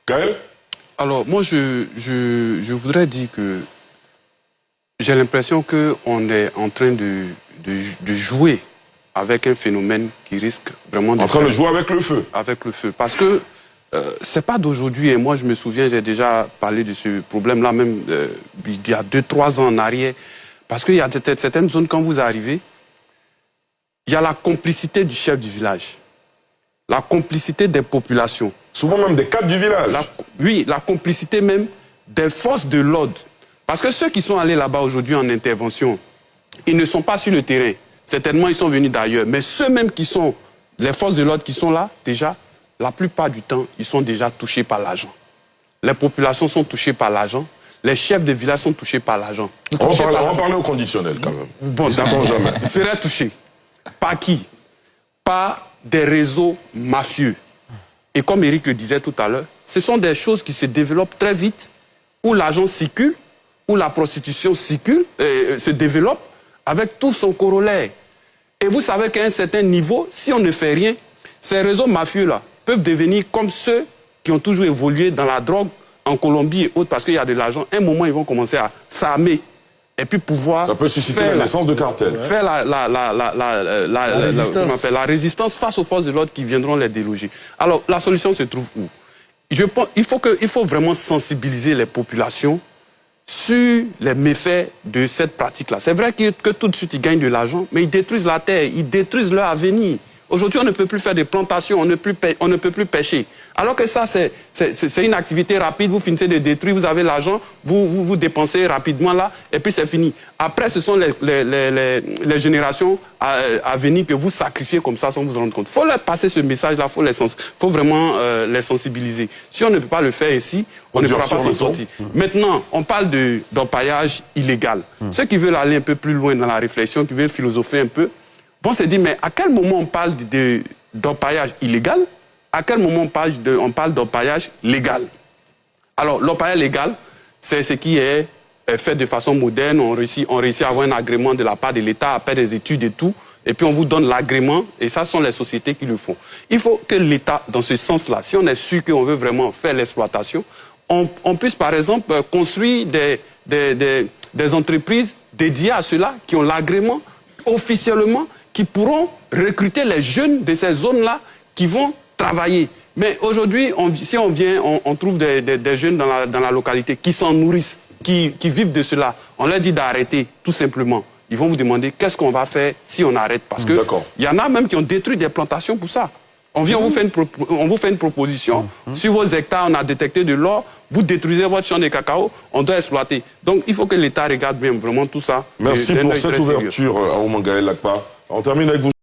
Gaël? Alors, moi, je voudrais dire que j'ai l'impression qu'on est en train de jouer avec un phénomène qui risque vraiment de... En train de jouer avec le feu. Avec le feu. Parce que c'est pas d'aujourd'hui. Et moi, je me souviens, j'ai déjà parlé de ce problème-là, même il y a 2-3 ans en arrière. Parce qu'il y a certaines zones, quand vous arrivez, il y a la complicité du chef du village, la complicité des populations. Souvent même des cadres du village. Oui, la complicité même des forces de l'ordre. Parce que ceux qui sont allés là-bas aujourd'hui en intervention, ils ne sont pas sur le terrain. Certainement, ils sont venus d'ailleurs. Mais ceux même qui sont, les forces de l'ordre qui sont là, déjà, la plupart du temps, ils sont déjà touchés par l'argent. Les populations sont touchées par l'argent. Les chefs de village sont touchés par l'argent. On va parler au conditionnel quand même. Bon, d'accord, jamais. Ils seraient touchés. Par qui? Par des réseaux mafieux. Et comme Eric le disait tout à l'heure, ce sont des choses qui se développent très vite, où l'argent circule, où la prostitution circule, se développe, avec tout son corollaire. Et vous savez qu'à un certain niveau, si on ne fait rien, ces réseaux mafieux-là peuvent devenir comme ceux qui ont toujours évolué dans la drogue en Colombie et autres, parce qu'il y a de l'argent. À un moment, ils vont commencer à s'armer et puis pouvoir... Ça peut susciter la naissance de cartels. Faire la résistance face aux forces de l'ordre qui viendront les déloger. Alors, la solution se trouve où? Il faut vraiment sensibiliser les populations sur les méfaits de cette pratique-là. C'est vrai que tout de suite, ils gagnent de l'argent, mais ils détruisent la terre, ils détruisent leur avenir. Aujourd'hui, on ne peut plus faire des plantations, on ne peut plus pêcher. Alors que ça, c'est une activité rapide, vous finissez de détruire, vous avez l'argent, vous dépensez rapidement là, et puis c'est fini. Après, ce sont les générations à venir que vous sacrifiez comme ça sans vous rendre compte. Il faut leur passer ce message-là, il faut vraiment les sensibiliser. Si on ne peut pas le faire ici, on ne pourra pas s'en sortir. Maintenant, on parle d'orpaillage illégal. Ceux qui veulent aller un peu plus loin dans la réflexion, qui veulent philosopher un peu, vont se dire, mais à quel moment on parle d'orpaillage illégal? À quel moment on parle d'orpaillage légal? Alors, l'orpaillage légal, c'est ce qui est fait de façon moderne. On réussit à avoir un agrément de la part de l'État, après des études et tout, et puis on vous donne l'agrément, et ça sont les sociétés qui le font. Il faut que l'État, dans ce sens-là, si on est sûr qu'on veut vraiment faire l'exploitation, on puisse, par exemple, construire des entreprises dédiées à cela, qui ont l'agrément officiellement, qui pourront recruter les jeunes de ces zones-là qui vont travailler. Mais aujourd'hui, si on vient, on trouve des jeunes dans la localité qui s'en nourrissent, qui vivent de cela. On leur dit d'arrêter, tout simplement. Ils vont vous demander qu'est-ce qu'on va faire si on arrête. Parce qu'il y en a même qui ont détruit des plantations pour ça. On vient, on vous fait une proposition. Sur vos hectares, on a détecté de l'or. Vous détruisez votre champ de cacao, on doit exploiter. Donc, il faut que l'État regarde bien vraiment tout ça. Merci pour cette ouverture, Aouman Gaël Lakpa. On termine avec vous.